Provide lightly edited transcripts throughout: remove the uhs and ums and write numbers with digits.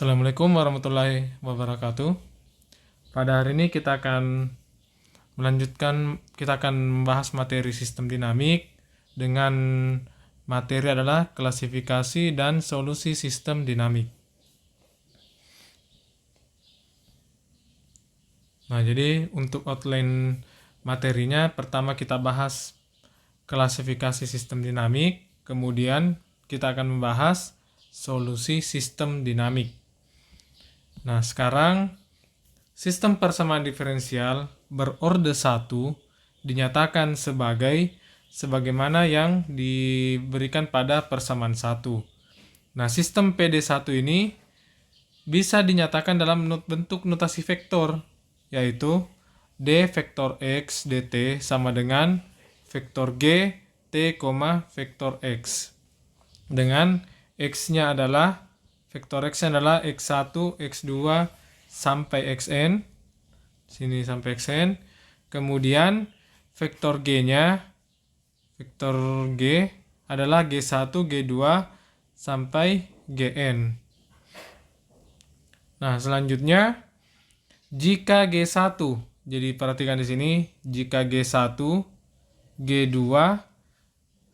Assalamualaikum warahmatullahi wabarakatuh. Pada hari ini kita akan membahas materi sistem dinamik dengan materi adalah klasifikasi dan solusi sistem dinamik. Nah, jadi untuk outline materinya, pertama kita bahas klasifikasi sistem dinamik, kemudian kita akan membahas solusi sistem dinamik. Nah, sekarang sistem persamaan diferensial berorde 1 dinyatakan sebagaimana yang diberikan pada persamaan 1. Nah, sistem PD1 ini bisa dinyatakan dalam bentuk notasi vektor, yaitu D vektor X dt sama dengan vektor G T, vektor X. Dengan X-nya adalah vektor X-nya adalah X1, X2 sampai Xn. Sini sampai Xn. Kemudian vektor G-nya, vektor G adalah G1, G2 sampai Gn. Nah, selanjutnya jika G1, jadi perhatikan di sini, jika G1, G2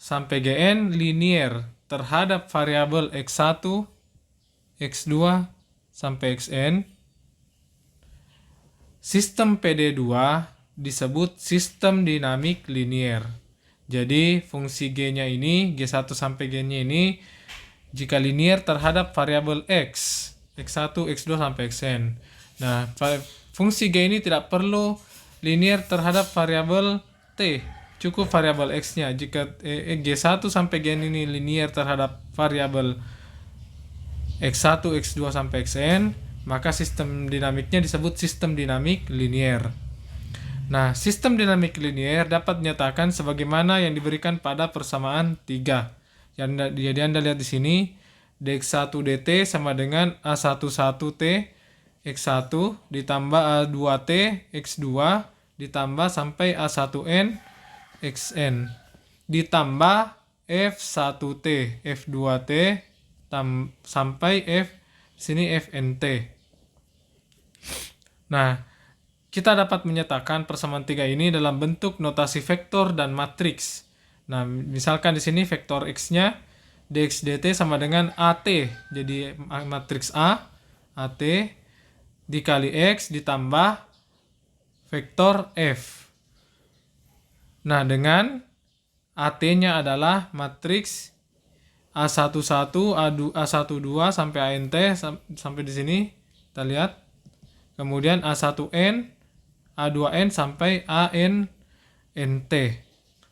sampai Gn linier terhadap variabel X1, X2 sampai Xn, sistem PD2 disebut sistem dinamik linier. Jadi fungsi G-nya ini, G1 sampai G-nya ini, jika linier terhadap variabel X, X1, X2 sampai Xn. Nah, fungsi G ini tidak perlu linier terhadap variabel T, cukup variabel X-nya. Jika G1 sampai G ini linier terhadap variabel X1, X2 sampai Xn, maka sistem dinamiknya disebut sistem dinamik linier. Nah, sistem dinamik linier dapat dinyatakan sebagaimana yang diberikan pada persamaan 3. Jadi Anda lihat di sini, dx1 dt sama dengan a11t x1 ditambah a2t x2 ditambah sampai a1n xn ditambah f1t f2t sampai f sini fnt. Nah, kita dapat menyatakan persamaan 3 ini dalam bentuk notasi vektor dan matriks. Nah, misalkan di sini vektor x-nya dx dt sama dengan at, jadi matriks A at dikali x ditambah vektor f. Nah, dengan at-nya adalah matriks A11, A12 sampai ANT sampai di sini kita lihat. Kemudian A1N, A2N sampai ANNT.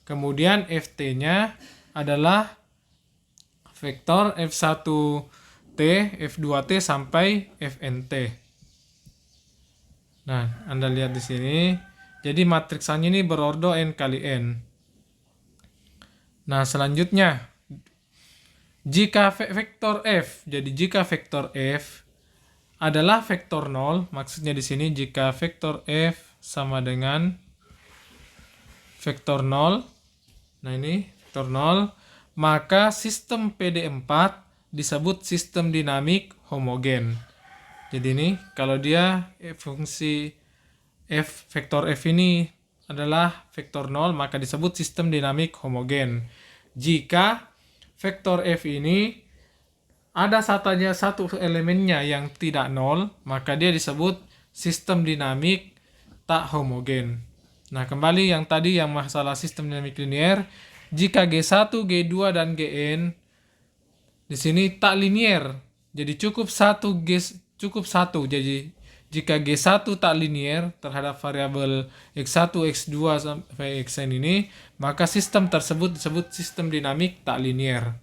Kemudian FT-nya adalah vektor F1T, F2T sampai FNT. Nah, Anda lihat di sini. Jadi matriksannya ini berordo n kali n. Nah, selanjutnya jika vektor F, jadi jika vektor F adalah vektor 0, maksudnya di sini jika vektor F sama dengan vektor 0, nah ini vektor 0, maka sistem PD4 disebut sistem dinamik homogen. Jadi ini kalau dia fungsi F, vektor F ini adalah vektor 0, maka disebut sistem dinamik homogen. Jika vektor F ini ada saja satu elemennya yang tidak 0, maka dia disebut sistem dinamik tak homogen. Nah, kembali yang tadi yang masalah sistem dinamik linier, jika G1, G2 dan Gn di sini tak linier. Jadi cukup satu. Jadi jika G1 tak linier terhadap variabel X1, X2 sampai Xn ini, maka sistem tersebut disebut sistem dinamik tak linier.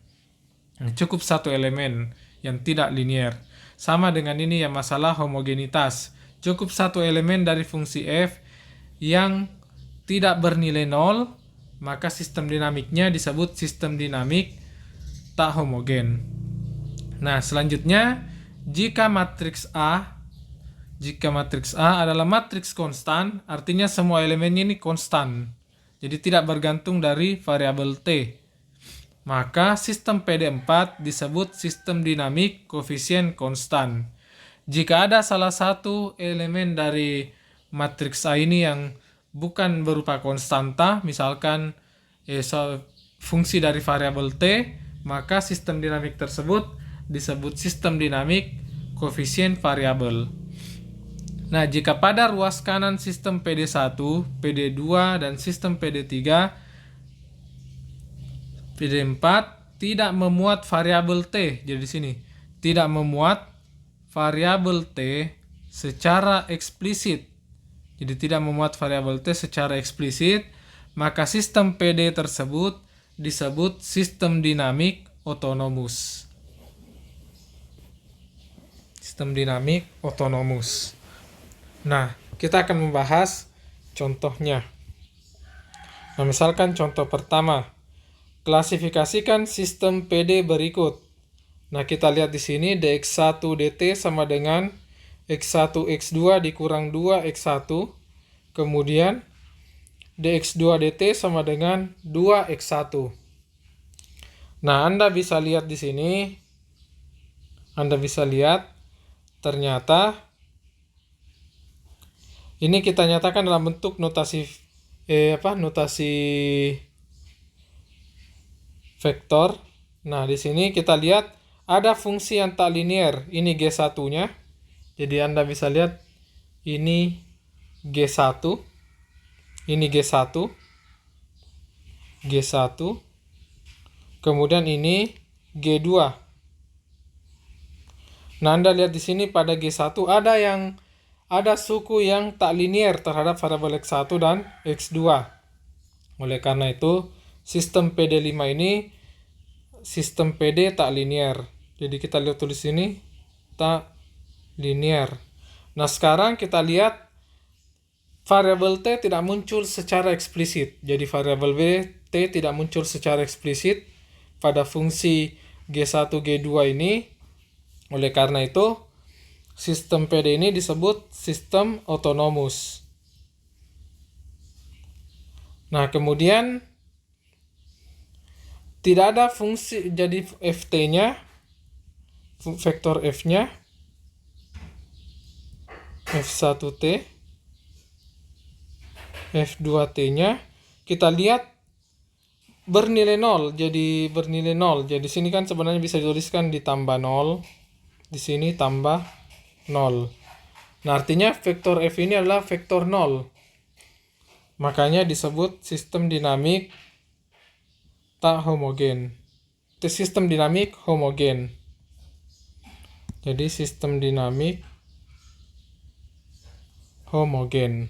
Cukup satu elemen yang tidak linier. Sama dengan ini yang masalah homogenitas. Cukup satu elemen dari fungsi f yang tidak bernilai 0, maka sistem dinamiknya disebut sistem dinamik tak homogen. Nah, selanjutnya jika matriks A adalah matriks konstan, artinya semua elemennya ini konstan. Jadi tidak bergantung dari variabel T. Maka sistem PD4 disebut sistem dinamik koefisien konstan. Jika ada salah satu elemen dari matriks A ini yang bukan berupa konstanta, misalkan fungsi dari variabel T, maka sistem dinamik tersebut disebut sistem dinamik koefisien variabel. Nah, jika pada ruas kanan sistem PD1, PD2, dan sistem PD3, PD4 tidak memuat variabel T. Jadi di sini tidak memuat variabel T secara eksplisit. Jadi tidak memuat variabel T secara eksplisit, maka sistem PD tersebut disebut sistem dinamik otonomus. Sistem dinamik otonomus. Nah, kita akan membahas contohnya. Nah, misalkan contoh pertama, klasifikasikan sistem PD berikut. Nah, kita lihat di sini dx1 dt sama dengan x1 x2 dikurang 2 x1. Kemudian dx2 dt sama dengan 2 x1. Nah, Anda bisa lihat di sini. Anda bisa lihat ternyata ini kita nyatakan dalam bentuk notasi notasi vektor. Nah, di sini kita lihat ada fungsi yang tak linear. Ini G1-nya. Jadi Anda bisa lihat ini G1. Ini G1. G1. Kemudian ini G2. Nah, Anda lihat di sini pada G1 ada suku yang tak linear terhadap variabel X1 dan X2. Oleh karena itu, sistem PD5 ini sistem PD tak linear. Jadi kita lihat tulis sini tak linear. Nah, sekarang kita lihat variabel T tidak muncul secara eksplisit. Jadi variabel T tidak muncul secara eksplisit pada fungsi G1 G2 ini. Oleh karena itu, sistem PD ini disebut sistem otonomus. Nah, kemudian tidak ada fungsi, jadi Ft-nya, vektor F-nya, F1T, F2T-nya, kita lihat bernilai 0, jadi bernilai 0. Jadi sini kan sebenarnya bisa dituliskan ditambah 0, di sini tambah 0. Nah, artinya vektor F ini adalah vektor 0. Makanya disebut sistem dinamik tak homogen. Itu sistem dinamik homogen. Jadi sistem dinamik homogen.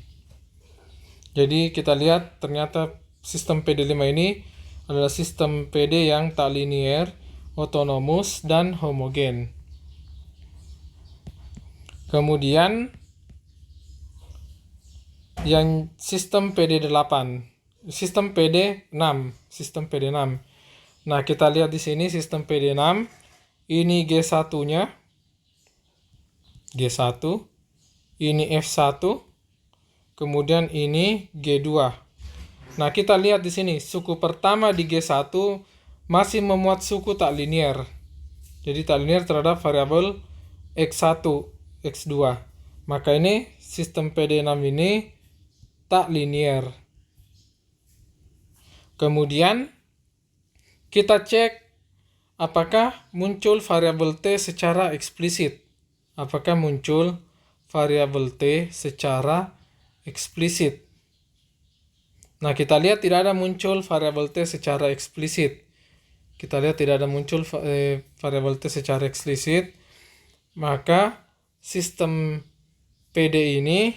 Jadi kita lihat ternyata sistem PD5 ini adalah sistem PD yang tak linear, otonomus, dan homogen. Kemudian yang sistem PD8, sistem PD6, sistem PD6. Nah, kita lihat di sini sistem PD6. Ini G1-nya. G1. Ini F1. Kemudian ini G2. Nah, kita lihat di sini suku pertama di G1 masih memuat suku tak linear. Jadi tak linear terhadap variabel X1, X2. Maka ini sistem PD6 ini tak linear. Kemudian kita cek apakah muncul variabel T secara eksplisit. Apakah muncul variabel T secara eksplisit. Nah, kita lihat tidak ada muncul variabel T secara eksplisit. Kita lihat tidak ada muncul variabel T secara eksplisit. Maka sistem PD ini,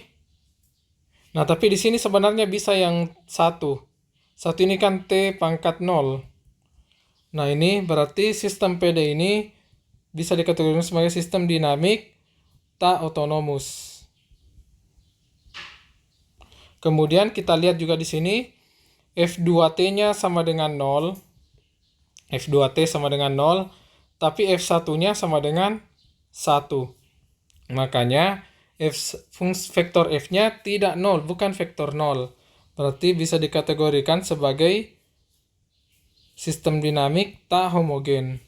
nah tapi di sini sebenarnya bisa yang satu. Satu ini kan T pangkat 0. Nah, ini berarti sistem PD ini bisa dikategorikan sebagai sistem dinamik tak otonomus. Kemudian kita lihat juga di sini F2T-nya sama dengan 0. F2T sama dengan 0, tapi F1-nya sama dengan 1. Makanya vektor F-nya tidak 0, bukan vektor 0. Berarti bisa dikategorikan sebagai sistem dinamik tak homogen.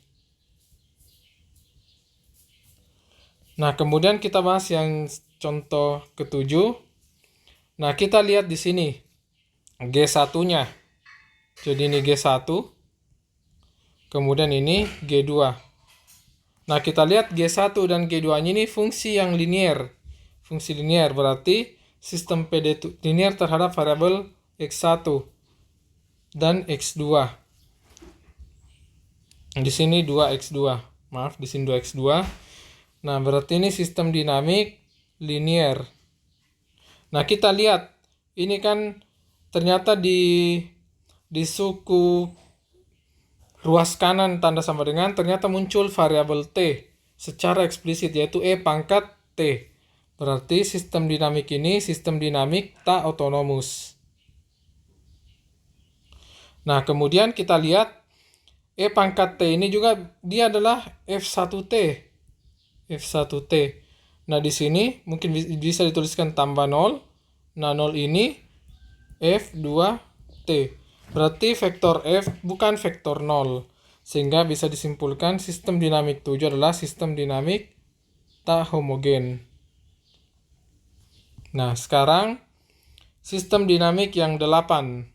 Nah, kemudian kita bahas yang contoh ketujuh. Nah, kita lihat di sini G1-nya. Jadi ini G1, kemudian ini G2. Nah, kita lihat G1 dan G2-nya ini fungsi yang linier. Fungsi linier berarti sistem PD linier terhadap variabel X1 dan X2. Di sini 2X2. Maaf, di sini 2X2. Nah, berarti ini sistem dinamik linier. Nah, kita lihat ini kan ternyata di suku ruas kanan tanda sama dengan ternyata muncul variabel T secara eksplisit, yaitu E pangkat T. Berarti sistem dinamik ini sistem dinamik tak otonomus. Nah, kemudian kita lihat E pangkat T ini juga dia adalah F1T. F1T. Nah, di sini mungkin bisa dituliskan tambah 0. Nah, 0 ini F2T. Berarti vektor F bukan vektor 0. Sehingga bisa disimpulkan sistem dinamik 7 adalah sistem dinamik tak homogen. Nah, sekarang sistem dinamik yang 8.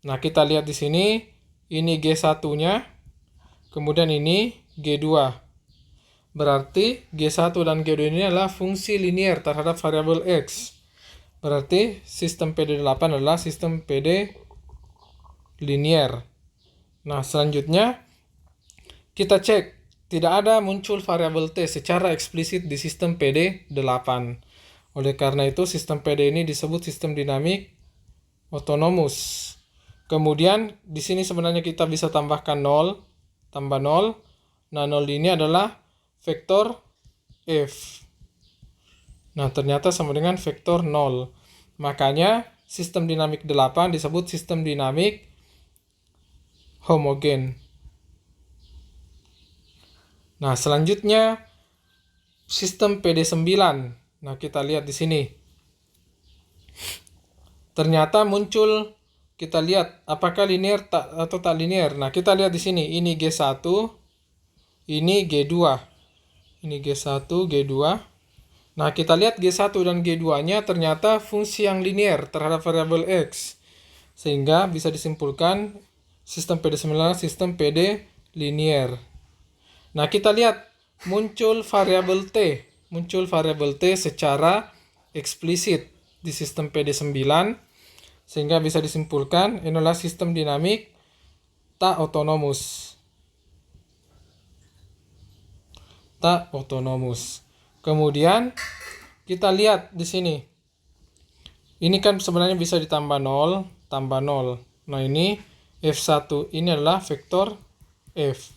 Nah, kita lihat di sini ini G1-nya, kemudian ini G2. Berarti G1 dan G2 ini adalah fungsi linier terhadap variabel X. Berarti sistem PD8 adalah sistem PD linier. Nah, selanjutnya kita cek tidak ada muncul variabel T secara eksplisit di sistem PD8. Oleh karena itu sistem PD ini disebut sistem dinamik otonomus. Kemudian di sini sebenarnya kita bisa tambahkan 0, tambah 0. Nah, 0 ini adalah vektor F. Nah, ternyata sama dengan vektor 0. Makanya sistem dinamik 8 disebut sistem dinamik homogen. Nah, selanjutnya sistem PD9. Nah, kita lihat di sini. Ternyata muncul, kita lihat apakah linear atau tak linear. Nah, kita lihat di sini. Ini G1, ini G2. Ini G1, G2. Nah, kita lihat G1 dan G2-nya ternyata fungsi yang linier terhadap variabel X. Sehingga bisa disimpulkan sistem PD9 sistem PD linier. Nah, kita lihat muncul variabel T. Muncul variabel T secara eksplisit di sistem PD9. Sehingga bisa disimpulkan ini adalah sistem dinamik tak otonomus. Tak otonomus. Kemudian kita lihat di sini. Ini kan sebenarnya bisa ditambah 0, tambah 0. Nah, ini F1 ini adalah vektor F.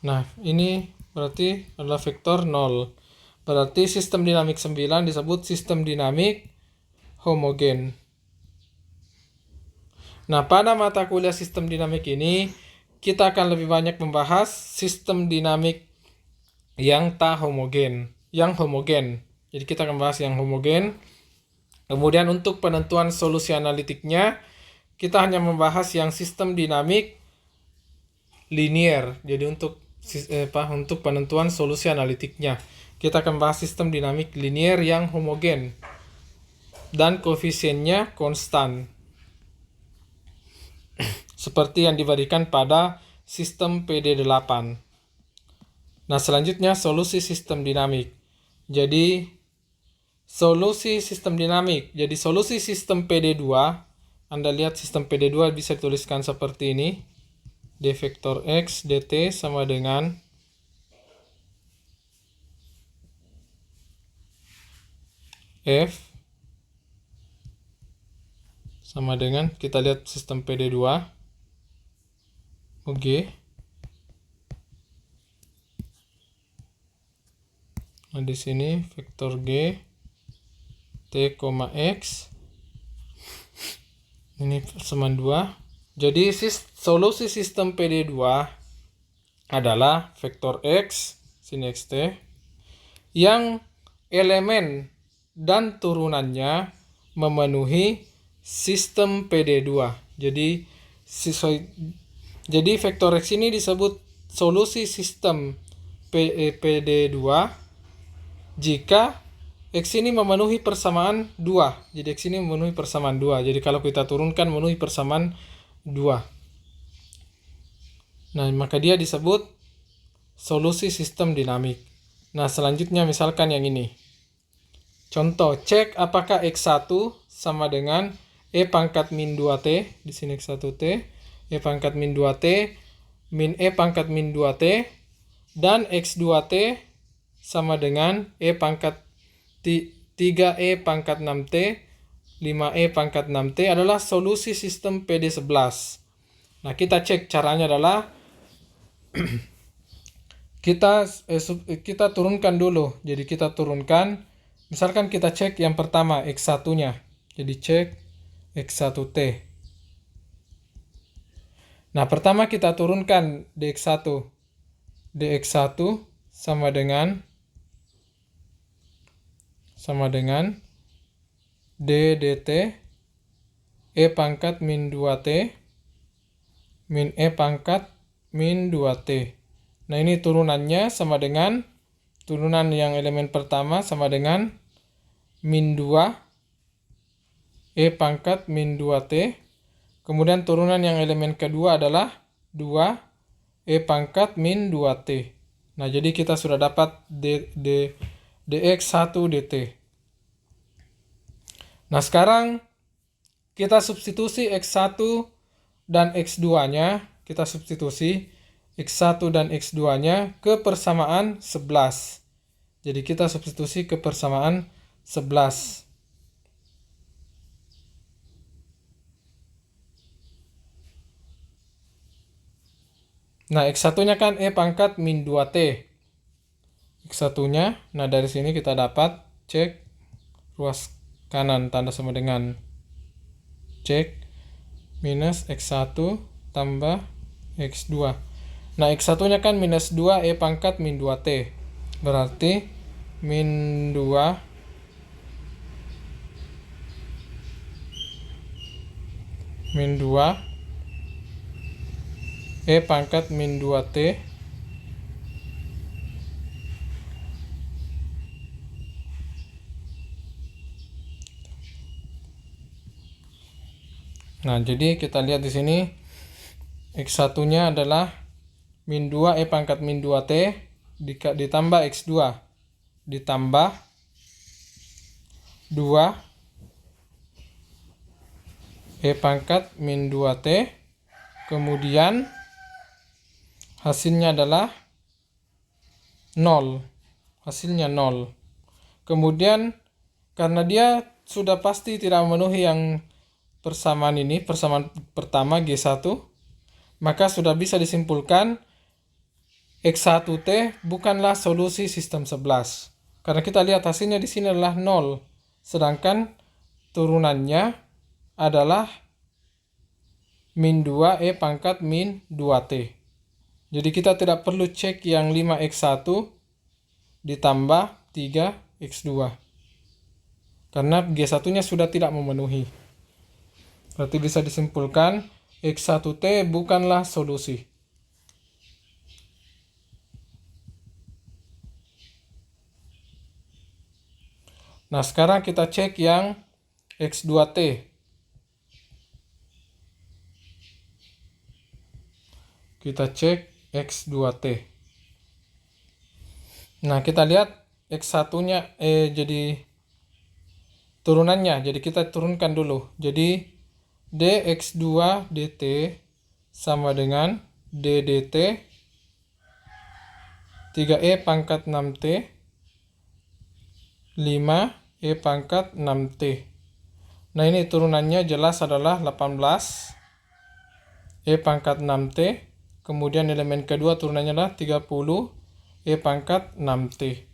Nah, ini berarti adalah vektor 0. Berarti sistem dinamik 9 disebut sistem dinamik homogen. Nah, pada mata kuliah sistem dinamik ini kita akan lebih banyak membahas sistem dinamik yang tak homogen, yang homogen. Jadi kita akan bahas yang homogen. Kemudian untuk penentuan solusi analitiknya, kita hanya membahas yang sistem dinamik linier. Jadi untuk penentuan solusi analitiknya, kita akan bahas sistem dinamik linier yang homogen dan koefisiennya konstan. Seperti yang diberikan pada sistem PD8. Nah, selanjutnya solusi sistem dinamik. Jadi solusi sistem dinamik. Jadi solusi sistem PD2, Anda lihat sistem PD2 bisa dituliskan seperti ini. D vektor X dt sama dengan F sama dengan, kita lihat sistem PD2. Oke. Nah, di sini vektor G T, X ini sama 2. Jadi solusi sistem PD2 adalah vektor X, sini XT, yang elemen dan turunannya memenuhi sistem PD2. Jadi vektor X ini disebut solusi sistem PD2 jika X ini memenuhi persamaan 2. Jadi X ini memenuhi persamaan 2. Jadi kalau kita turunkan memenuhi persamaan 2. Nah, maka dia disebut solusi sistem dinamik. Nah, selanjutnya misalkan yang ini. Contoh, cek apakah X1 sama dengan E pangkat min 2T. Di sini X1T. E pangkat min 2T min E pangkat min 2T. Dan X2T sama dengan E pangkat 3E pangkat 6T, 5E pangkat 6T adalah solusi sistem PD11. Nah, kita cek caranya adalah kita turunkan dulu. Jadi kita turunkan, misalkan kita cek yang pertama X1-nya. Jadi cek X1T. Nah, pertama kita turunkan DX1. DX1 sama dengan D dt E pangkat min 2T min E pangkat min 2T. Nah, ini turunannya sama dengan turunan yang elemen pertama sama dengan min 2 E pangkat min 2T. Kemudian turunan yang elemen kedua adalah 2 E pangkat min 2T. Nah, jadi kita sudah dapat dx1 dt. Nah, sekarang kita substitusi X1 dan X2-nya. Kita substitusi X1 dan X2-nya ke persamaan 11. Jadi kita substitusi ke persamaan 11. Nah, X1-nya kan E pangkat min 2T. X1-nya, nah dari sini kita dapat cek ruas kanan tanda sama dengan cek minus X1 tambah X2. Nah, X1-nya kan minus 2 E pangkat min 2T. Berarti min 2 E pangkat min 2T Nah, jadi kita lihat di sini X1-nya adalah min 2 E pangkat min 2T ditambah X2 ditambah 2 E pangkat min 2T. Kemudian hasilnya adalah 0. Hasilnya 0. Kemudian karena dia sudah pasti tidak memenuhi yang persamaan ini, persamaan pertama G1, maka sudah bisa disimpulkan X1T bukanlah solusi sistem 11. Karena kita lihat hasilnya di sini adalah 0, sedangkan turunannya adalah min 2 E pangkat min 2T. Jadi kita tidak perlu cek yang 5X1 ditambah 3X2. Karena G1-nya sudah tidak memenuhi. Berarti bisa disimpulkan X1T bukanlah solusi. Nah, sekarang kita cek yang X2T. Kita cek X2T. Nah, kita lihat X1-nya jadi turunannya. Jadi kita turunkan dulu. Jadi dx2 dt sama dengan d dt 3e pangkat 6t 5e pangkat 6t. Nah, ini turunannya jelas adalah 18e pangkat 6t. Kemudian elemen kedua turunannya adalah 30e pangkat 6t.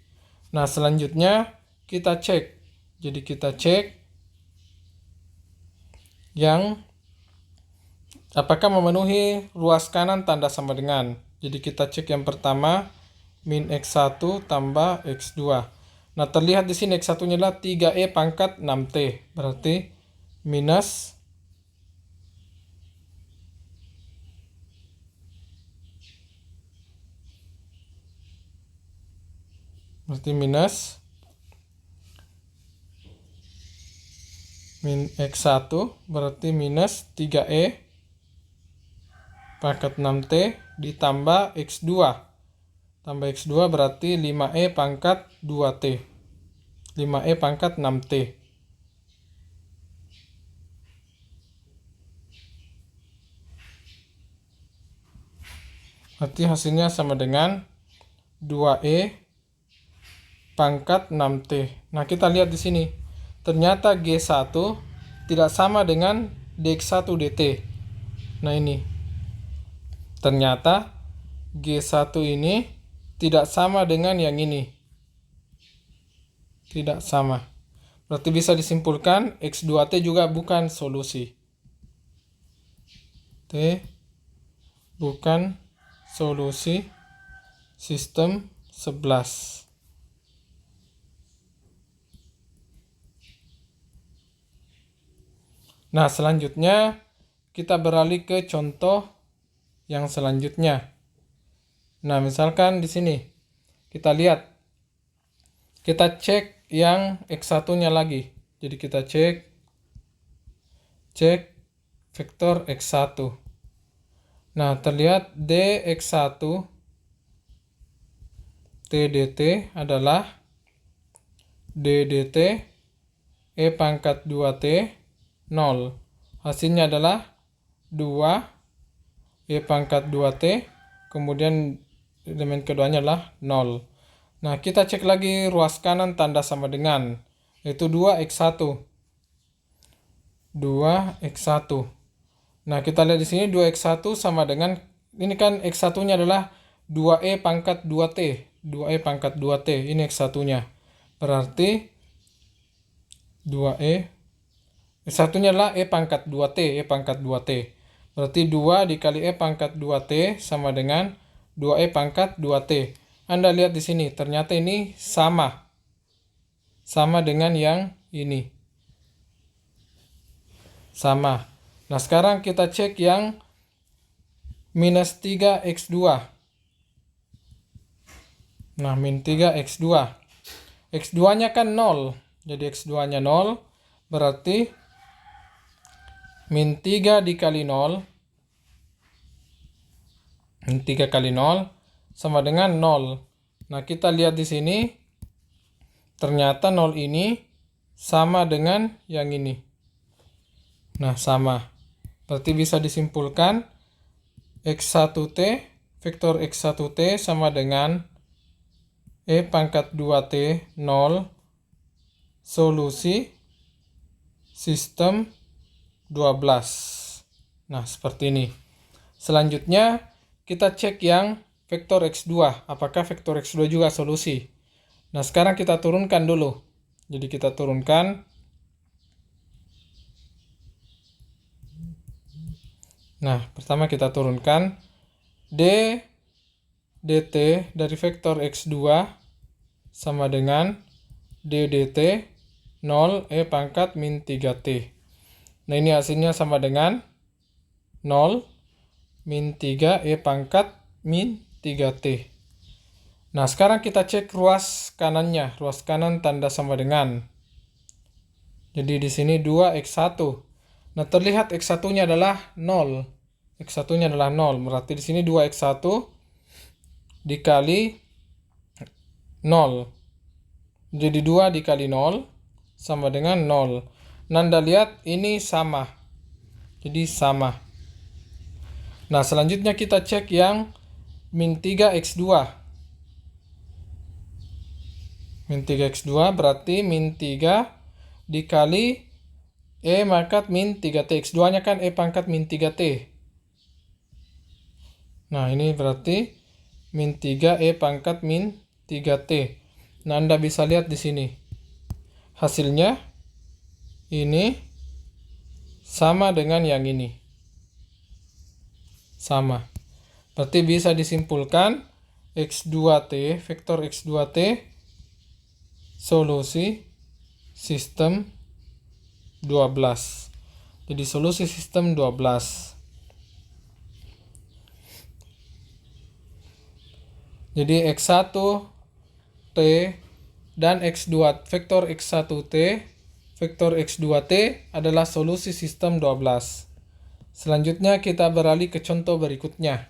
Nah, selanjutnya kita cek. Jadi kita cek yang apakah memenuhi ruas kanan tanda sama dengan. Jadi kita cek yang pertama min X1 tambah X2. Nah, terlihat di sini X1-nya adalah 3E pangkat 6T. Berarti minus berarti minus X1 berarti minus 3E pangkat 6T ditambah X2. Tambah X2 berarti 5E pangkat 2T. 5E pangkat 6T. Berarti hasilnya sama dengan 2E pangkat 6T. Nah, kita lihat di sini. Ternyata G1 tidak sama dengan dx1 dt. Nah, ini. Ternyata G1 ini tidak sama dengan yang ini. Tidak sama. Berarti bisa disimpulkan X2T juga bukan solusi. T bukan solusi sistem 11. Nah, selanjutnya kita beralih ke contoh yang selanjutnya. Nah, misalkan di sini kita lihat, kita cek yang X1-nya lagi. Jadi kita cek vektor X1. Nah, terlihat dx1 t dt adalah d dt e pangkat 2t 0. Hasilnya adalah 2 e pangkat 2t, kemudian elemen keduanya adalah 0. Nah, kita cek lagi ruas kanan tanda sama dengan, yaitu 2x1. 2x1. Nah, kita lihat di sini 2x1 sama dengan, ini kan x1-nya adalah 2e pangkat 2t. 2e pangkat 2t, ini x1-nya. Berarti 2e, x1-nya adalah e pangkat 2t, e pangkat 2t. Berarti 2 dikali e pangkat 2t sama dengan 2e pangkat 2t. Anda lihat di sini, ternyata ini sama. Sama dengan yang ini. Sama. Nah, sekarang kita cek yang minus 3x2. Nah, min 3x2. X2-nya kan 0. Jadi x2-nya 0. Berarti min 3 dikali 0. Min 3 kali 0 sama dengan 0. Nah, kita lihat di sini. Ternyata 0 ini sama dengan yang ini. Nah, sama. Berarti bisa disimpulkan X1T, vektor X1T sama dengan E pangkat 2T 0, solusi sistem 12. Nah, seperti ini. Selanjutnya, kita cek yang vektor X2. Apakah vektor X2 juga solusi? Nah, sekarang kita turunkan dulu. Jadi kita turunkan. Nah, pertama kita turunkan D dt dari vektor X2 sama dengan D dt 0 E pangkat min 3T. Nah, ini hasilnya sama dengan 0 min 3 E pangkat min 3T. Nah, sekarang kita cek ruas kanannya. Ruas kanan tanda sama dengan. Jadi di sini 2x1. Nah, terlihat x1-nya adalah 0. X1-nya adalah 0. Berarti di sini 2x1 dikali 0. Jadi 2 dikali 0 sama dengan 0. Anda lihat ini sama. Jadi sama. Nah, selanjutnya kita cek yang min 3x2. Min 3x2 berarti min 3 dikali E pangkat min 3T. X2-nya kan E pangkat min 3T. Nah, ini berarti min 3 E pangkat min 3T. Nah, Anda bisa lihat di sini. Hasilnya ini sama dengan yang ini. Sama. Berarti bisa disimpulkan X2T, vektor X2T solusi sistem 12. Jadi solusi sistem 12. Jadi X1 dan X2 vektor X1T, vektor X2T adalah solusi sistem 12. Selanjutnya kita beralih ke contoh berikutnya.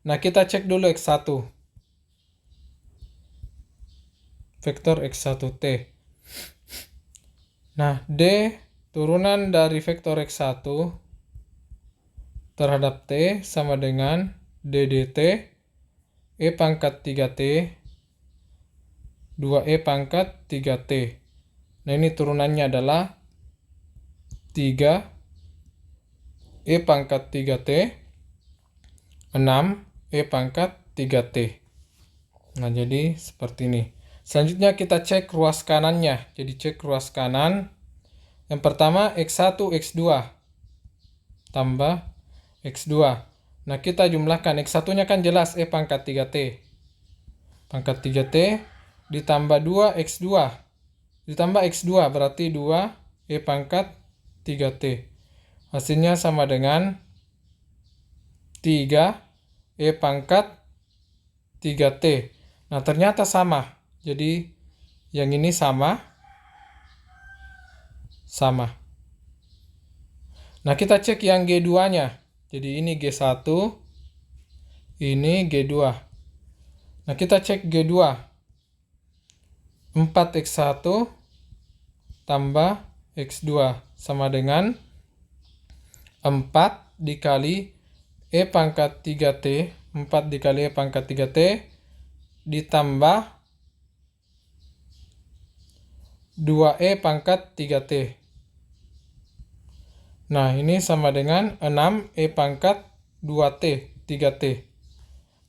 Nah kita cek dulu X1. Vektor X1T. Nah, D turunan dari vektor X1 terhadap T sama dengan D dt E pangkat 3T 2E pangkat 3T. Nah, ini turunannya adalah 3 E pangkat 3T 6 E pangkat 3T. Nah, jadi seperti ini. Selanjutnya kita cek ruas kanannya. Jadi cek ruas kanan. Yang pertama X1 X2 tambah X2. Nah, kita jumlahkan. X1-nya kan jelas E pangkat 3T. Pangkat 3T ditambah 2 X2. Ditambah X2 berarti 2 E pangkat 3T. Hasilnya sama dengan 3 E pangkat 3T. Nah, ternyata sama. Jadi, yang ini sama. Nah, kita cek yang G2-nya. Jadi, ini G1. Ini G2. Nah, kita cek G2. 4X1 tambah X2 sama dengan 4 dikali E pangkat 3T. 4 dikali E pangkat 3T ditambah 2E pangkat 3T. Nah, ini sama dengan 6E pangkat 2T, 3T.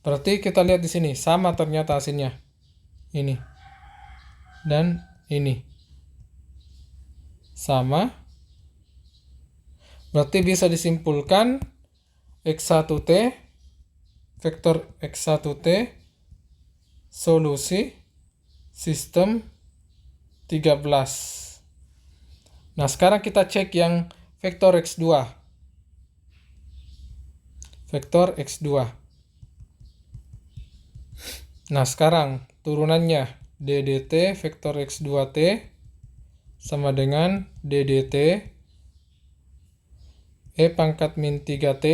Berarti kita lihat di sini, sama ternyata hasilnya. Ini. Dan ini. Sama. Berarti bisa disimpulkan X1T, vektor X1T, solusi sistem 13. Nah, sekarang kita cek yang vektor X2. Vektor X2. Nah, sekarang turunannya D dt vektor X2T sama dengan D dt E pangkat min 3T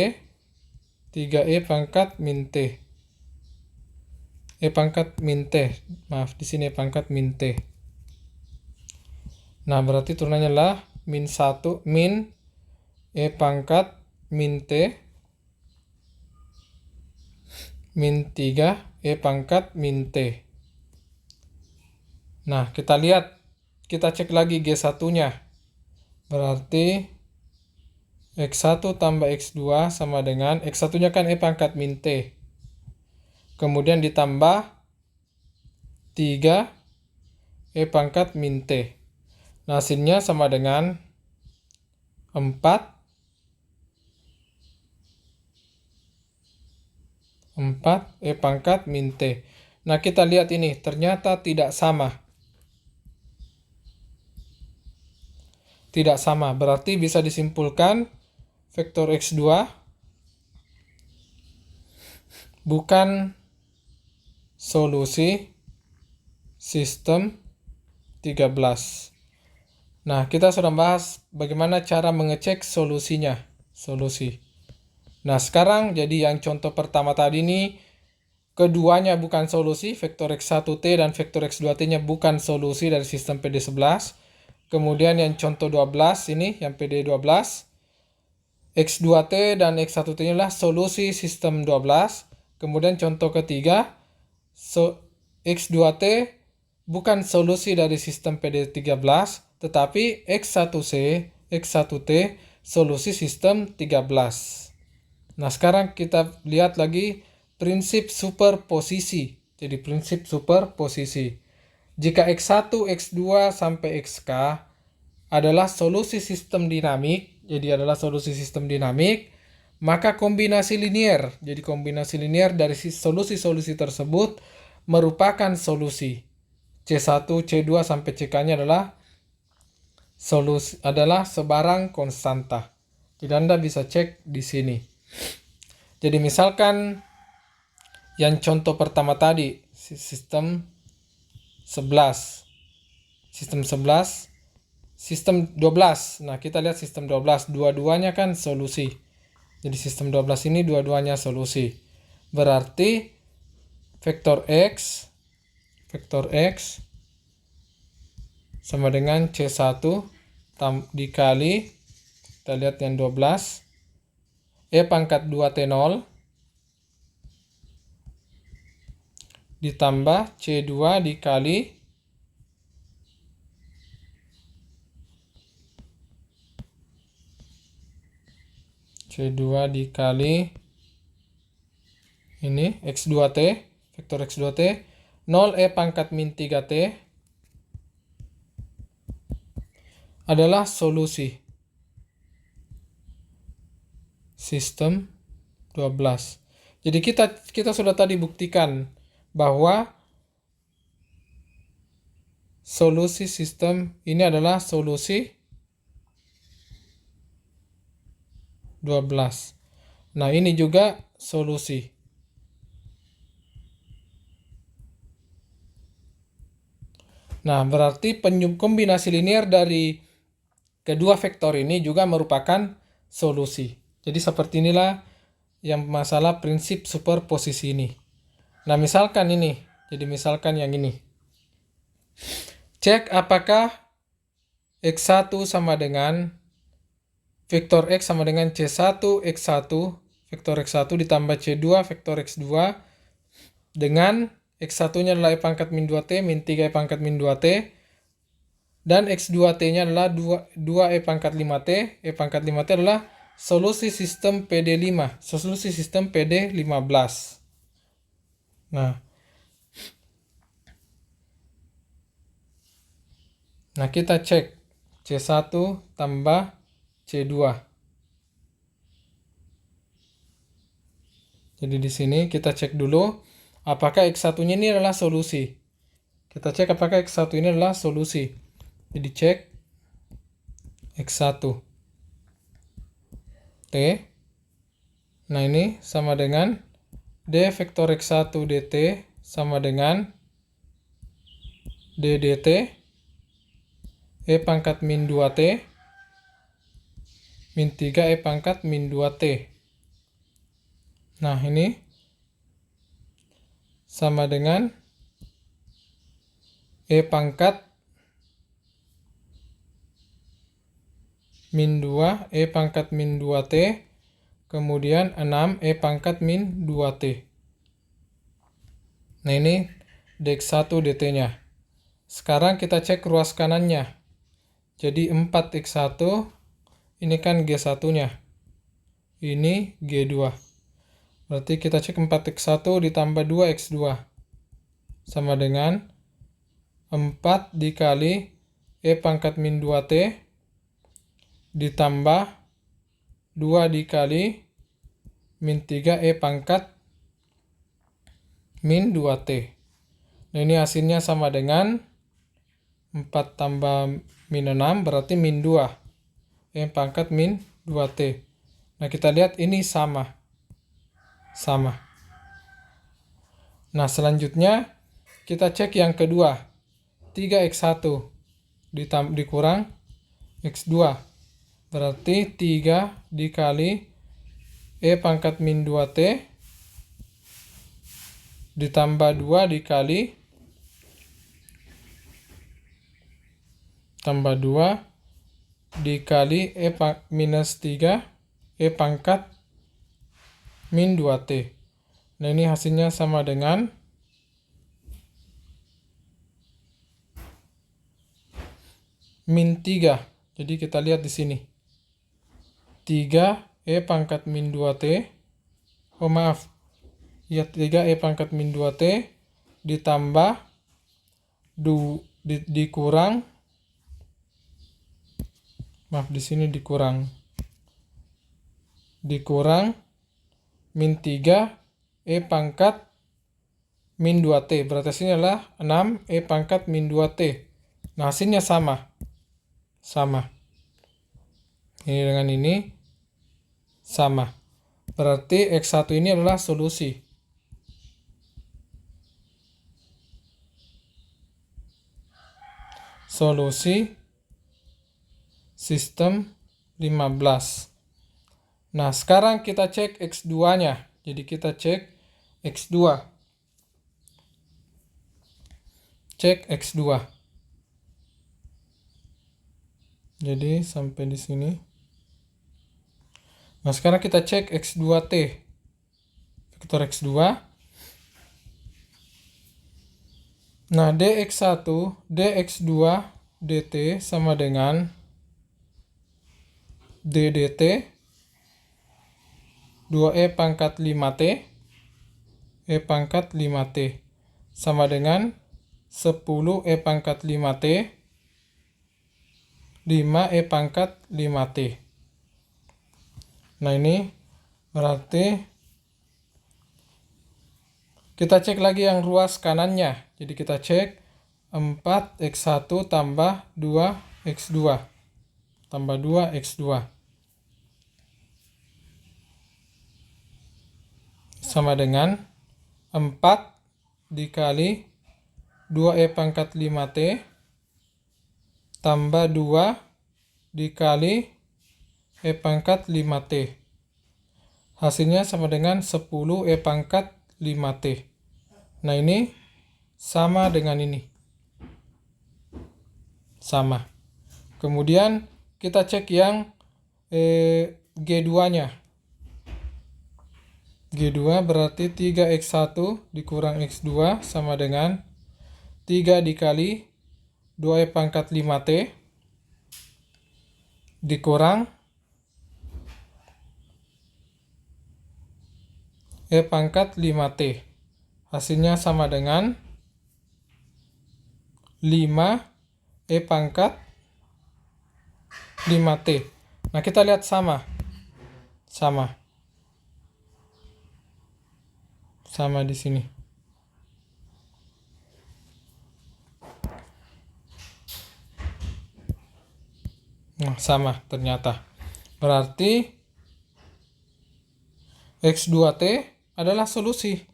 3E pangkat min T. E pangkat min T. Maaf, di sini E pangkat min T. Nah, berarti turunannya adalah min 1 min E pangkat min T min 3 E pangkat min T. Nah, kita lihat. Kita cek lagi G1-nya. Berarti X1 tambah X2 sama dengan X1-nya kan E pangkat min T. Kemudian ditambah 3 E pangkat min T. Nah, hasilnya sama dengan 4 E pangkat min T. Nah, kita lihat ini. Ternyata tidak sama. Tidak sama. Berarti bisa disimpulkan vektor X2 bukan solusi sistem 13. Nah, kita sudah bahas bagaimana cara mengecek solusinya. Nah, sekarang jadi yang contoh pertama tadi ini, keduanya bukan solusi, vektor X1T dan vektor X2T-nya bukan solusi dari sistem PD11. Kemudian yang contoh 12 ini, yang PD12, X2T dan X1T-nya adalah solusi sistem 12. Kemudian contoh ketiga, X2T bukan solusi dari sistem PD13, tetapi X1T solusi sistem 13. Nah, sekarang kita lihat lagi prinsip superposisi. Jadi prinsip superposisi. Jika X1, X2 sampai XK adalah solusi sistem dinamik, maka kombinasi linier. Jadi kombinasi linier dari solusi-solusi tersebut merupakan solusi. C1, C2 sampai CK-nya adalah sebarang konstanta. Jadi Anda bisa cek di sini. Jadi misalkan yang contoh pertama tadi, sistem 11. Sistem 11, sistem 12. Nah, kita lihat sistem 12. Dua-duanya kan solusi. Jadi sistem 12 ini dua-duanya solusi. Berarti vektor X sama dengan C1 dikali, kita lihat yang 12, E pangkat 2T0 ditambah C2 dikali ini X2T, vektor X2T, 0 E pangkat min 3T adalah solusi sistem 12. Jadi kita sudah tadi buktikan bahwa solusi sistem ini adalah solusi 12. Nah, ini juga solusi. Nah, berarti kombinasi linear dari kedua vektor ini juga merupakan solusi. Jadi seperti inilah yang masalah prinsip superposisi ini. Nah, misalkan ini. Jadi misalkan yang ini. Cek apakah X1 sama dengan vektor X sama dengan C1 X1, vektor X1 ditambah C2 vektor X2 dengan X1-nya adalah E pangkat min 2T, min 3 E pangkat min 2T, dan X2T-nya adalah 2 E pangkat 5T. E pangkat 5T adalah solusi sistem PD5, solusi sistem PD15. Nah, kita cek C1 tambah C2. Jadi di sini kita cek dulu apakah X1-nya ini adalah solusi. Kita cek apakah X1 ini adalah solusi. Jadi cek X1 T. Nah, ini sama dengan D vektor X1 DT sama dengan D DT E pangkat min 2T min 3 E pangkat min 2T. Nah, ini sama dengan E pangkat min 2 E pangkat min 2T kemudian 6 E pangkat min 2T. Nah, ini dx1 dt-nya. Sekarang kita cek ruas kanannya. Jadi 4x1 ini kan G1-nya. Ini G2. Berarti kita cek 4x1 ditambah 2x2 sama dengan 4 dikali E pangkat min 2T ditambah 2 dikali min 3 E pangkat min 2T. Nah, ini hasilnya sama dengan 4 tambah min 6 berarti min 2 E pangkat min 2T. Nah, kita lihat ini sama. Nah, selanjutnya kita cek yang kedua. 3x1 dikurang x2 berarti 3 dikali E pangkat min 2T ditambah 2 dikali tambah 2 dikali E minus 3 E pangkat min 2T. Nah, ini hasilnya sama dengan min 3. Jadi kita lihat di sini. 3 E pangkat min 2T. Oh, maaf. Ya, 3 E pangkat min 2T ditambah dikurang. Maaf, di sini dikurang min 3 E pangkat min 2T. Berarti hasilnya adalah 6 E pangkat min 2T. Nah, hasilnya sama. Ini dengan ini sama. Berarti X1 ini adalah solusi. solusi sistem 15. Nah, sekarang kita cek X2-nya. Jadi kita cek X2. Cek X2. Jadi sampai di sini. Nah, sekarang kita cek X2T. Vektor X2. Nah, dx1, dx2, dt sama dengan ddt 2e pangkat 5t, e pangkat 5t sama dengan 10e pangkat 5t, 5e pangkat 5t. Nah, ini berarti kita cek lagi yang ruas kanannya. Jadi kita cek 4x1 tambah 2x2 tambah 2x2 sama dengan 4 dikali 2e pangkat 5t tambah 2 dikali e pangkat 5t. Hasilnya sama dengan 10e pangkat 5t. Nah, ini sama dengan ini. Sama. Kemudian kita cek yang G2-nya. G2 berarti 3x1 dikurang x2 sama dengan 3 dikali 2e pangkat 5t dikurang e pangkat 5t. Hasilnya sama dengan 5 e pangkat 5t. Nah, kita lihat sama. Sama di sini. Nah, sama ternyata. Berarti X2T adalah solusi.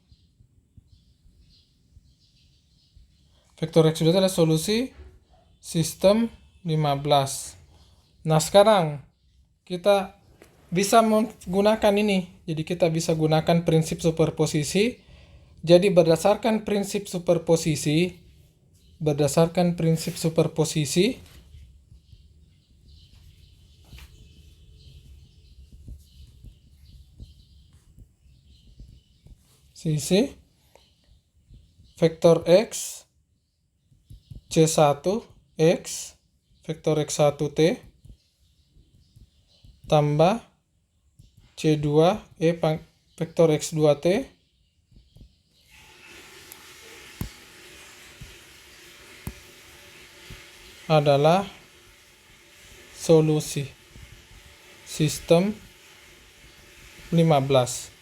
Vektor X2 adalah solusi sistem 15. Nah, sekarang kita bisa menggunakan ini. Jadi kita bisa gunakan prinsip superposisi. Jadi berdasarkan prinsip superposisi, sisi vektor X C1X vektor X1T tambah C2E vektor X2T adalah solusi sistem 15.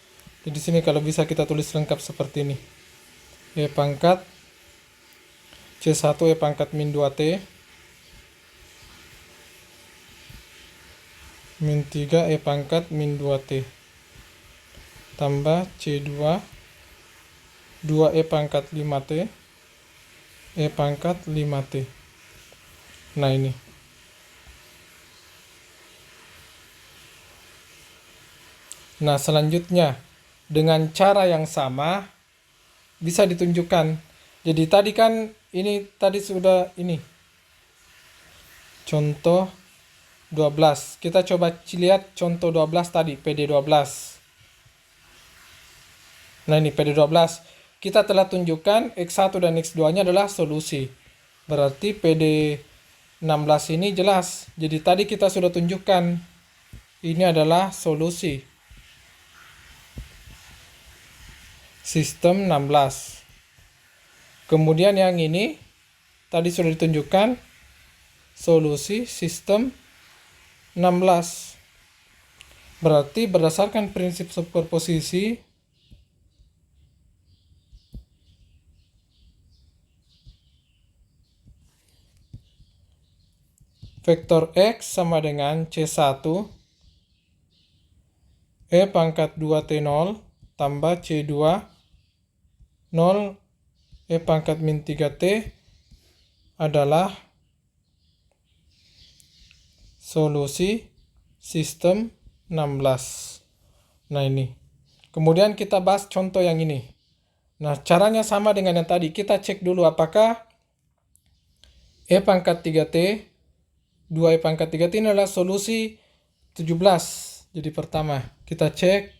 Jadi di sini kalau bisa kita tulis lengkap seperti ini. E pangkat C1 E pangkat min 2T min 3 E pangkat min 2T tambah C2 2 E pangkat 5T E pangkat 5T. Nah, ini. Nah, selanjutnya dengan cara yang sama bisa ditunjukkan. Jadi tadi kan ini tadi sudah ini. Contoh 12. Kita coba lihat contoh 12 tadi, PD12. Nah, ini PD12. Kita telah tunjukkan X1 dan X2-nya adalah solusi. Berarti PD16 ini jelas. Jadi tadi kita sudah tunjukkan ini adalah solusi sistem 16. Kemudian yang ini tadi sudah ditunjukkan solusi sistem 16. Berarti berdasarkan prinsip superposisi vektor X sama dengan C1 E pangkat 2T0 tambah C2 0 E pangkat min 3T adalah solusi sistem 16. Nah ini. Kemudian kita bahas contoh yang ini. Nah, caranya sama dengan yang tadi. Kita cek dulu apakah E pangkat 3T, 2E pangkat 3T ini adalah solusi 17. Jadi pertama, kita cek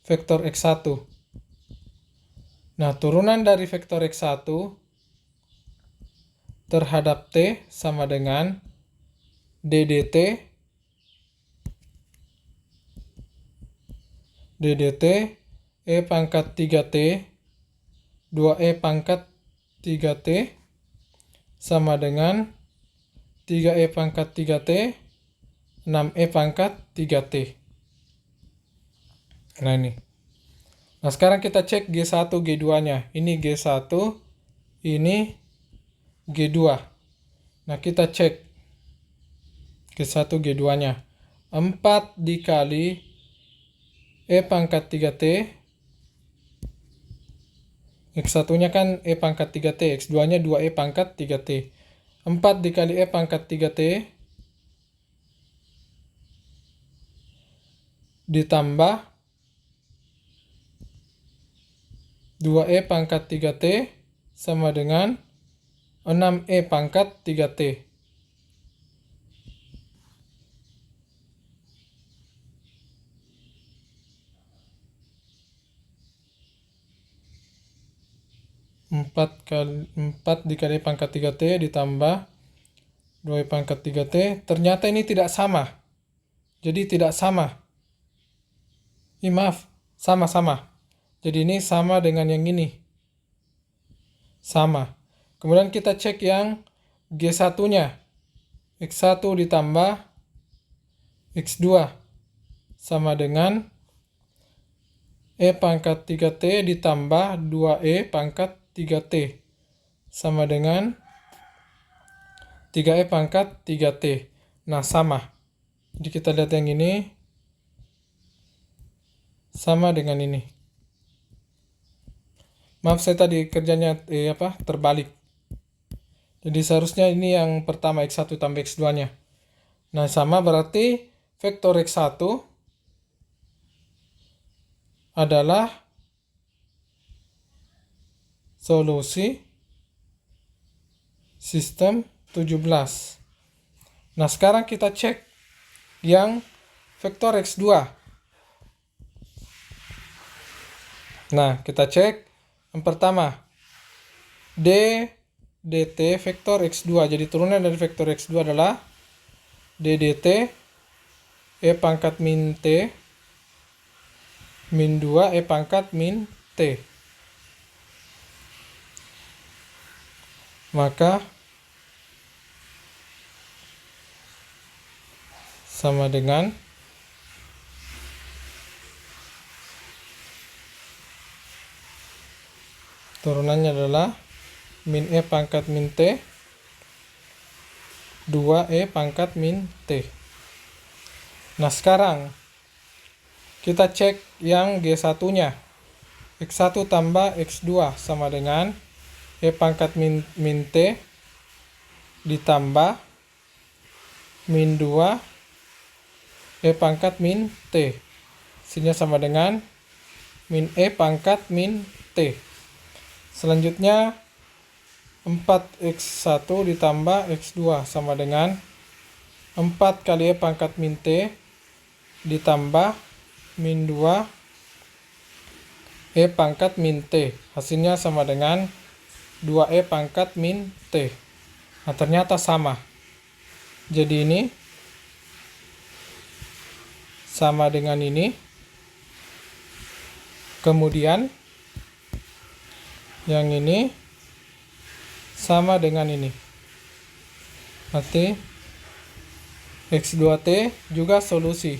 vektor X1. Nah, turunan dari vektor X1 terhadap T sama dengan DDT E pangkat 3T 2E pangkat 3T sama dengan 3E pangkat 3T 6E pangkat 3T. Nah ini. Nah sekarang kita cek G1 G2-nya. Ini G1, ini G2. Nah kita cek G1 G2-nya. 4 dikali E pangkat 3T. X1-nya kan E pangkat 3T. X2-nya 2E pangkat 3T. 4 dikali E pangkat 3T. Ditambah 2E pangkat 3T sama dengan 6E pangkat 3T. Empat dikali pangkat 3T ditambah 2 pangkat 3T. Ternyata ini tidak sama. Jadi tidak sama. Maaf, sama-sama. Jadi ini sama dengan yang ini. Sama. Kemudian kita cek yang G1-nya. X1 ditambah X2 sama dengan E pangkat 3T ditambah 2E pangkat 3T sama dengan 3E pangkat 3T. Nah, sama. Jadi kita lihat yang ini sama dengan ini. Maaf, saya tadi kerjanya terbalik. Jadi seharusnya ini yang pertama X1 tambah X2-nya. Nah, sama berarti vektor X1 adalah solusi sistem 17. Nah, sekarang kita cek yang vektor X2. Nah, kita cek yang pertama DDT vektor X2. Jadi turunan dari vektor X2 adalah DDT E pangkat min T min 2 E pangkat min T. Maka sama dengan turunannya adalah min E pangkat min T 2E pangkat min T. Nah sekarang kita cek yang G1-nya. X1 tambah X2 sama dengan E pangkat min T ditambah min 2 E pangkat min T. Hasilnya sama dengan min E pangkat min T. Selanjutnya 4X1 ditambah X2 sama dengan 4 kali E pangkat min T ditambah min 2 E pangkat min T. Hasilnya sama dengan 2E pangkat min T. Nah, ternyata sama. Jadi ini sama dengan ini. Kemudian yang ini sama dengan ini. Berarti X2T juga solusi.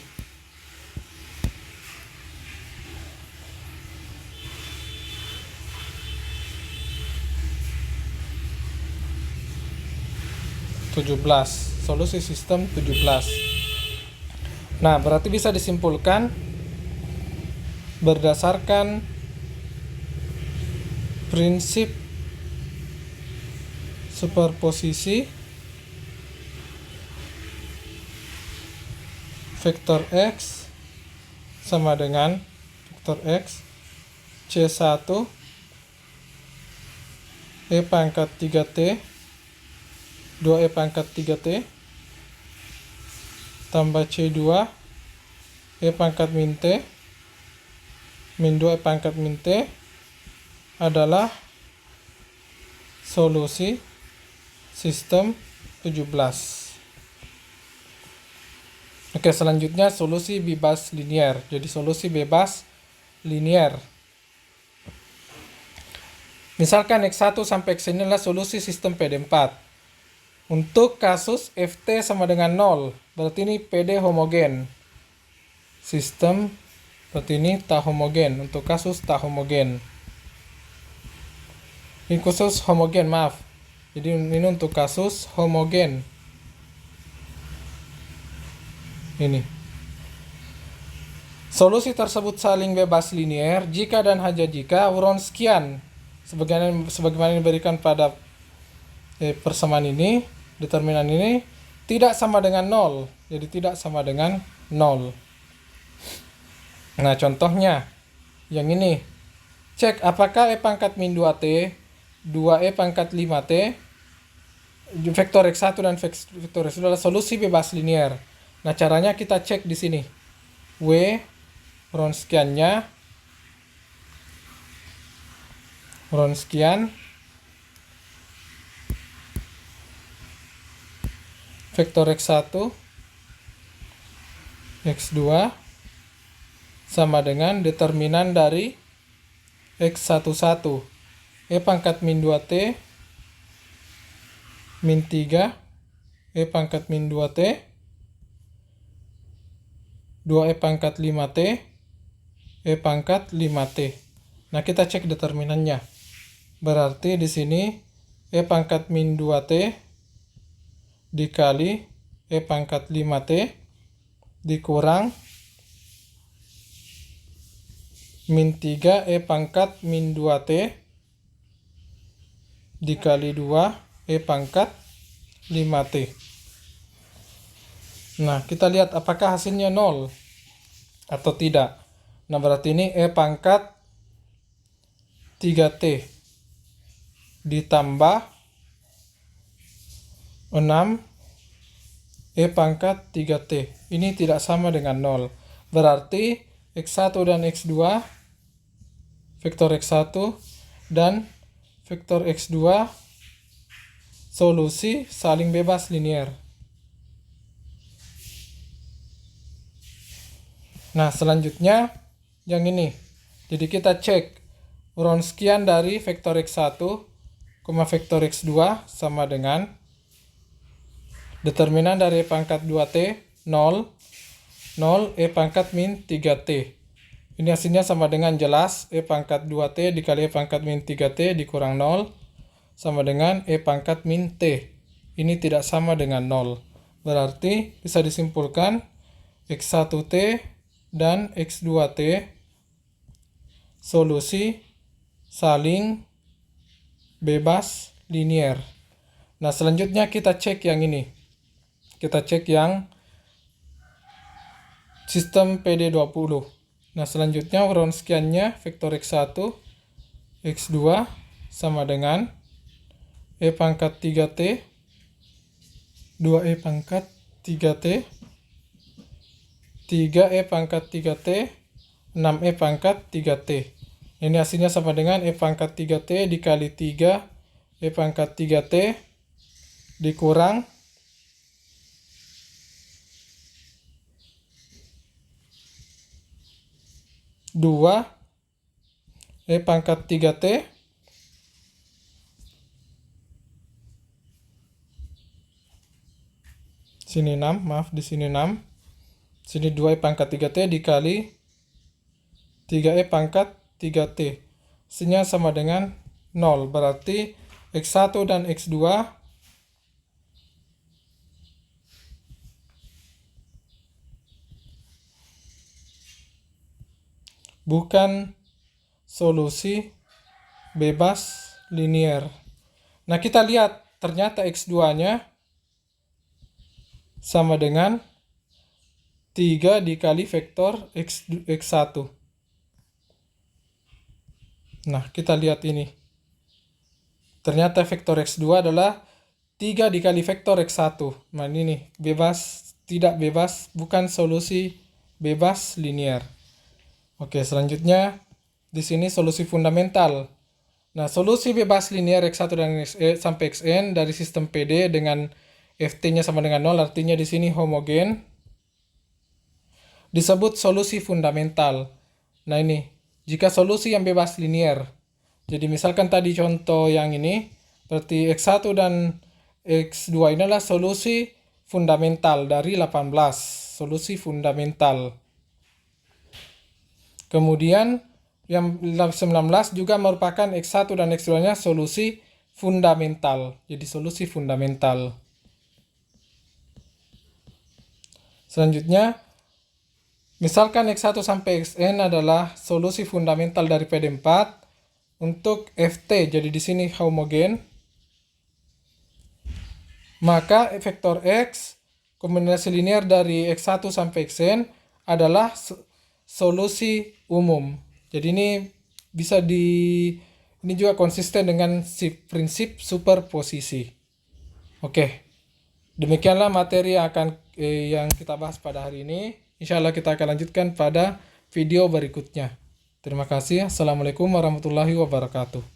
Solusi sistem 17. Nah, berarti bisa disimpulkan berdasarkan prinsip superposisi vektor X sama dengan vektor X C1 E pangkat 3T 2E pangkat 3T tambah C2 E pangkat min T min 2 E pangkat min T adalah solusi sistem 17. Oke, selanjutnya solusi bebas linier. Jadi solusi bebas linier. Misalkan X1 sampai X ini adalah solusi sistem PD4. Untuk kasus Ft sama dengan 0, berarti ini PD homogen. Sistem berarti ini tak homogen. Untuk kasus tak homogen. Ini khusus homogen, maaf. Jadi ini untuk kasus homogen. Ini. Solusi tersebut saling bebas linier jika dan hanya jika Wronskian sebagaimana diberikan pada persamaan ini, determinan ini tidak sama dengan 0. Jadi tidak sama dengan 0. Nah, contohnya yang ini. Cek apakah E pangkat min 2T, 2E pangkat 5T, vektor X1 dan vektor X2 adalah solusi bebas linier. Nah, caranya kita cek di sini. W Wronskiannya. Wronskian vektor X1 X2 sama dengan determinan dari X11 E pangkat min 2T min 3 E pangkat min 2T 2E pangkat 5T E pangkat 5T. Nah, kita cek determinannya. Berarti di sini E pangkat min 2T dikali E pangkat 5T dikurang min 3 E pangkat min 2T dikali 2 E pangkat 5T. Nah, kita lihat apakah hasilnya 0 atau tidak. Nah, berarti ini E pangkat 3T ditambah 6 E pangkat 3T. Ini tidak sama dengan 0. Berarti X1 dan X2, vektor X1 dan vektor X2 solusi saling bebas linier. Nah, selanjutnya yang ini. Jadi kita cek Wronskian dari vektor X1, vektor X2 sama dengan determinan dari E pangkat 2T 0, 0 E pangkat min 3T. Ini hasilnya sama dengan jelas E pangkat 2T dikali E pangkat min 3T dikurang 0 sama dengan E pangkat min T. Ini tidak sama dengan 0. Berarti bisa disimpulkan X1T dan X2T solusi saling bebas linier. Nah, selanjutnya kita cek yang ini. Kita cek yang sistem PD20. Nah, selanjutnya Wronskiannya vektor X1, X2 sama dengan E pangkat 3T, 2E pangkat 3T, 3E pangkat 3T, 6E pangkat 3T. Ini hasilnya sama dengan E pangkat 3T dikali 3 E pangkat 3T dikurang dua E pangkat 3T sini 6, maaf di sini 6. Sini 2E pangkat 3T dikali 3E pangkat 3T. Hasilnya sama dengan 0. Berarti X1 dan X2 bukan solusi bebas linier. Nah, kita lihat ternyata X2-nya sama dengan 3 dikali vektor X1. Nah, kita lihat ini. Ternyata vektor X2 adalah 3 dikali vektor X1. Nah, ini nih, bebas, tidak bebas, bukan solusi bebas linear. Oke, selanjutnya di sini solusi fundamental. Nah, solusi bebas linear X1 dan sampai Xn dari sistem PD dengan Ft-nya sama dengan 0, artinya di sini homogen, disebut solusi fundamental. Nah, ini, jika solusi yang bebas linear. Jadi misalkan tadi contoh yang ini, berarti X1 dan X2 ini adalah solusi fundamental dari 18, solusi fundamental. Kemudian yang 19 juga merupakan X1 dan X2-nya solusi fundamental. Jadi solusi fundamental. Selanjutnya, misalkan X1 sampai Xn adalah solusi fundamental dari PD4 untuk Ft. Jadi di sini homogen. Maka vektor X kombinasi linear dari X1 sampai Xn adalah solusi umum. Jadi ini bisa ini juga konsisten dengan prinsip superposisi. Oke. Demikianlah materi yang kita bahas pada hari ini. Insya Allah kita akan lanjutkan pada video berikutnya. Terima kasih. Assalamualaikum warahmatullahi wabarakatuh.